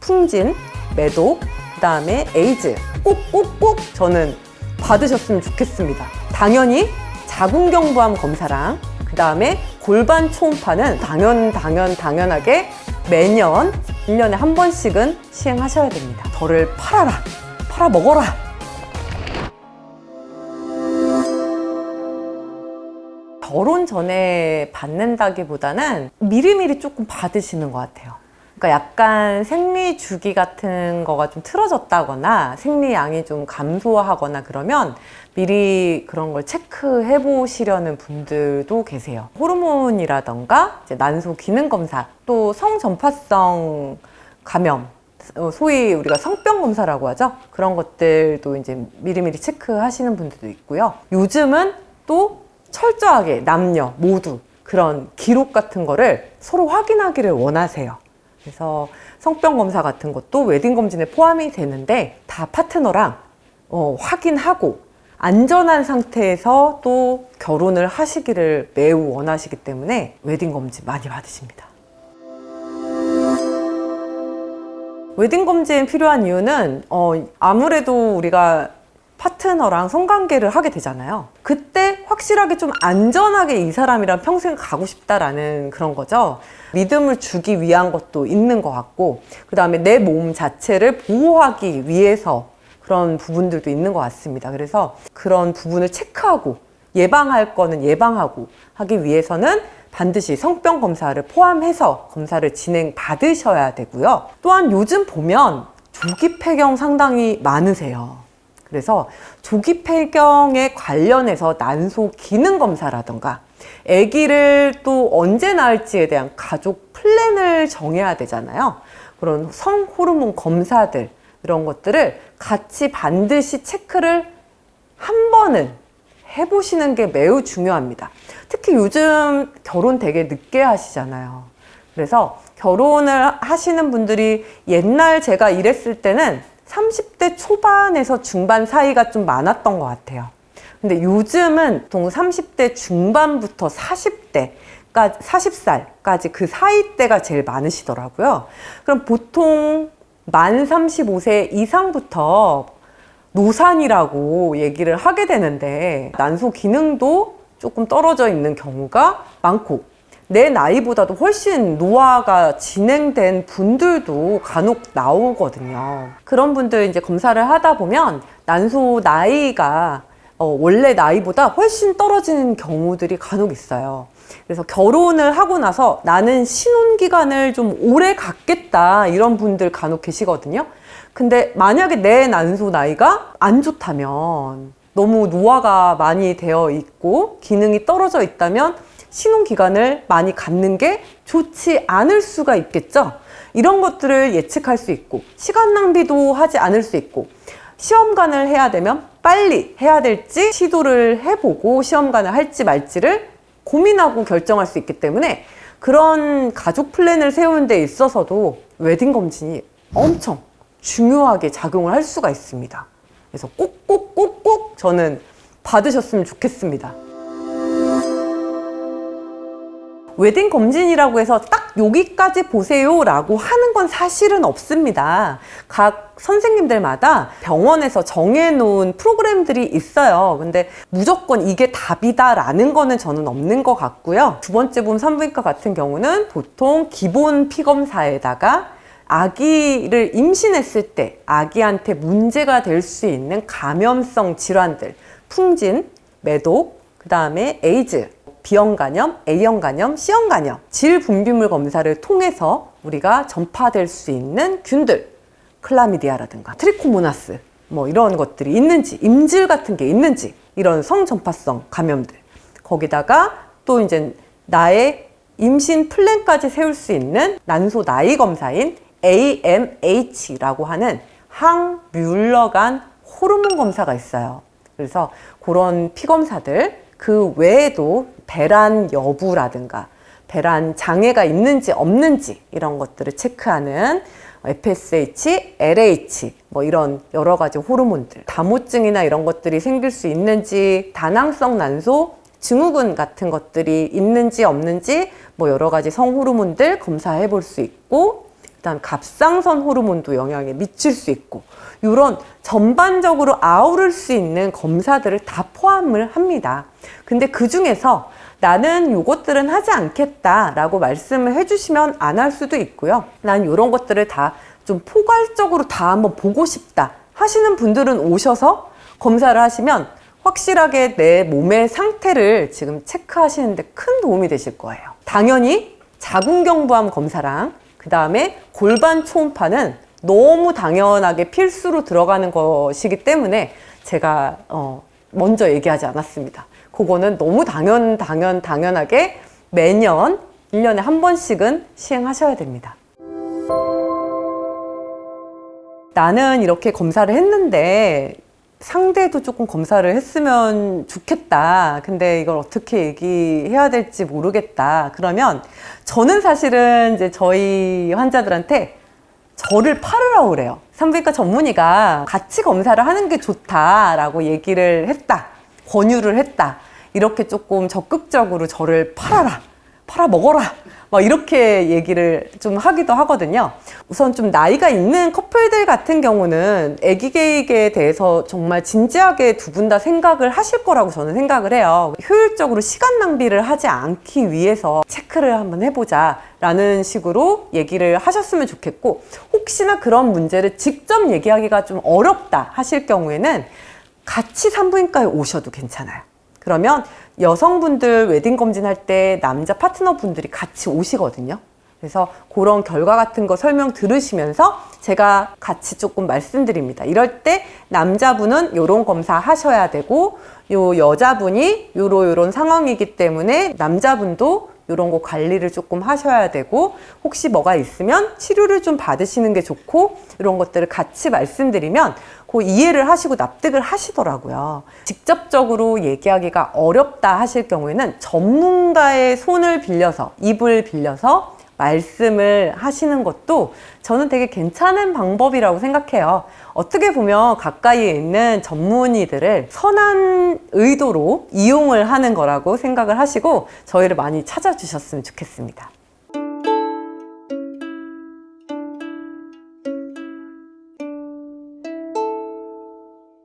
풍진, 매독, 그 다음에 에이즈 꼭꼭꼭 저는 받으셨으면 좋겠습니다. 당연히 자궁경부암 검사랑 그 다음에 골반 초음파는 당연하게 매년 1년에 한 번씩은 시행하셔야 됩니다. 저를 팔아먹어라. 결혼 전에 받는다기보다는 미리미리 조금 받으시는 것 같아요. 그러니까 약간 생리 주기 같은 거가 좀 틀어졌다거나 생리량이 좀 감소하거나 그러면 미리 그런 걸 체크해 보시려는 분들도 계세요. 호르몬이라던가 이제 난소 기능 검사, 또 성전파성 감염, 소위 우리가 성병 검사라고 하죠. 그런 것들도 이제 미리미리 체크하시는 분들도 있고요. 요즘은 또 철저하게 남녀 모두 그런 기록 같은 거를 서로 확인하기를 원하세요. 그래서 성병 검사 같은 것도 웨딩 검진에 포함이 되는데 다 파트너랑 확인하고 안전한 상태에서 또 결혼을 하시기를 매우 원하시기 때문에 웨딩 검진 많이 받으십니다. 웨딩 검진 필요한 이유는 아무래도 우리가 파트너랑 성관계를 하게 되잖아요. 그때 확실하게 좀 안전하게 이 사람이랑 평생 가고 싶다라는 그런 거죠. 믿음을 주기 위한 것도 있는 것 같고, 그 다음에 내 몸 자체를 보호하기 위해서 그런 부분들도 있는 것 같습니다. 그래서 그런 부분을 체크하고 예방할 거는 예방하고 하기 위해서는 반드시 성병 검사를 포함해서 검사를 진행 받으셔야 되고요. 또한 요즘 보면 조기 폐경 상당히 많으세요. 그래서 조기 폐경에 관련해서 난소 기능 검사라던가 아기를 또 언제 낳을지에 대한 가족 플랜을 정해야 되잖아요. 그런 성호르몬 검사들 이런 것들을 같이 반드시 체크를 한 번은 해보시는 게 매우 중요합니다. 특히 요즘 결혼 되게 늦게 하시잖아요. 그래서 결혼을 하시는 분들이 옛날 제가 일했을 때는 30대 초반에서 중반 사이가 좀 많았던 것 같아요. 근데 요즘은 보통 30대 중반부터 40살까지 그 사이 때가 제일 많으시더라고요. 그럼 보통 만 35세 이상부터 노산이라고 얘기를 하게 되는데 난소 기능도 조금 떨어져 있는 경우가 많고 내 나이보다도 훨씬 노화가 진행된 분들도 간혹 나오거든요. 그런 분들 이제 검사를 하다 보면 난소 나이가 원래 나이보다 훨씬 떨어지는 경우들이 간혹 있어요. 그래서 결혼을 하고 나서 나는 신혼기간을 좀 오래 갖겠다 이런 분들 간혹 계시거든요. 근데 만약에 내 난소 나이가 안 좋다면 너무 노화가 많이 되어 있고 기능이 떨어져 있다면 신혼기간을 많이 갖는 게 좋지 않을 수가 있겠죠. 이런 것들을 예측할 수 있고 시간 낭비도 하지 않을 수 있고 시험관을 해야 되면 빨리 해야 될지 시도를 해보고 시험관을 할지 말지를 고민하고 결정할 수 있기 때문에 그런 가족 플랜을 세우는 데 있어서도 웨딩 검진이 엄청 중요하게 작용을 할 수가 있습니다. 그래서 꼭꼭꼭꼭 저는 받으셨으면 좋겠습니다. 웨딩 검진이라고 해서 딱 여기까지 보세요 라고 하는 건 사실은 없습니다. 각 선생님들마다 병원에서 정해놓은 프로그램들이 있어요. 근데 무조건 이게 답이다 라는 거는 저는 없는 것 같고요. 두 번째 부분 산부인과 같은 경우는 보통 기본 피검사에다가 아기를 임신했을 때 아기한테 문제가 될 수 있는 감염성 질환들, 풍진, 매독, 그 다음에 에이즈, B형 간염, A형 간염, C형 간염, 질분비물 검사를 통해서 우리가 전파될 수 있는 균들, 클라미디아라든가 트리코모나스 뭐 이런 것들이 있는지, 임질 같은 게 있는지, 이런 성전파성 감염들, 거기다가 또 이제 나의 임신 플랜까지 세울 수 있는 난소 나이 검사인 AMH라고 하는 항뮬러간 호르몬 검사가 있어요. 그래서 그런 피검사들, 그 외에도 배란 여부라든가 배란 장애가 있는지 없는지 이런 것들을 체크하는 FSH, LH 뭐 이런 여러 가지 호르몬들, 다모증이나 이런 것들이 생길 수 있는지, 다낭성 난소 증후군 같은 것들이 있는지 없는지 뭐 여러 가지 성호르몬들 검사해 볼 수 있고, 그다음 갑상선 호르몬도 영향에 미칠 수 있고 이런 전반적으로 아우를 수 있는 검사들을 다 포함을 합니다. 근데 그 중에서 나는 요것들은 하지 않겠다라고 말씀을 해주시면 안 할 수도 있고요. 난 이런 것들을 다 좀 포괄적으로 다 한번 보고 싶다 하시는 분들은 오셔서 검사를 하시면 확실하게 내 몸의 상태를 지금 체크하시는데 큰 도움이 되실 거예요. 당연히 자궁경부암 검사랑 그 다음에 골반 초음파는 너무 당연하게 필수로 들어가는 것이기 때문에 제가 먼저 얘기하지 않았습니다. 그거는 너무 당연하게 매년 1년에 한 번씩은 시행하셔야 됩니다. 나는 이렇게 검사를 했는데 상대도 조금 검사를 했으면 좋겠다. 근데 이걸 어떻게 얘기해야 될지 모르겠다. 그러면 저는 사실은 이제 저희 환자들한테 저를 팔으라고 그래요. 산부인과 전문의가 같이 검사를 하는 게 좋다라고 얘기를 했다. 권유를 했다. 이렇게 조금 적극적으로 저를 팔아먹어라. 막 이렇게 얘기를 좀 하기도 하거든요. 우선 좀 나이가 있는 커플들 같은 경우는 아기 계획에 대해서 정말 진지하게 두 분 다 생각을 하실 거라고 저는 생각을 해요. 효율적으로 시간 낭비를 하지 않기 위해서 체크를 한번 해보자 라는 식으로 얘기를 하셨으면 좋겠고, 혹시나 그런 문제를 직접 얘기하기가 좀 어렵다 하실 경우에는 같이 산부인과에 오셔도 괜찮아요. 그러면 여성분들 웨딩 검진할 때 남자 파트너분들이 같이 오시거든요. 그래서 그런 결과 같은 거 설명 들으시면서 제가 같이 조금 말씀드립니다. 이럴 때 남자분은 요런 검사 하셔야 되고 요 여자분이 요런 상황이기 때문에 남자분도 요런 거 관리를 조금 하셔야 되고, 혹시 뭐가 있으면 치료를 좀 받으시는 게 좋고, 이런 것들을 같이 말씀드리면 그 이해를 하시고 납득을 하시더라고요. 직접적으로 얘기하기가 어렵다 하실 경우에는 전문가의 손을 빌려서, 입을 빌려서 말씀을 하시는 것도 저는 되게 괜찮은 방법이라고 생각해요. 어떻게 보면 가까이에 있는 전문의들을 선한 의도로 이용을 하는 거라고 생각을 하시고 저희를 많이 찾아주셨으면 좋겠습니다.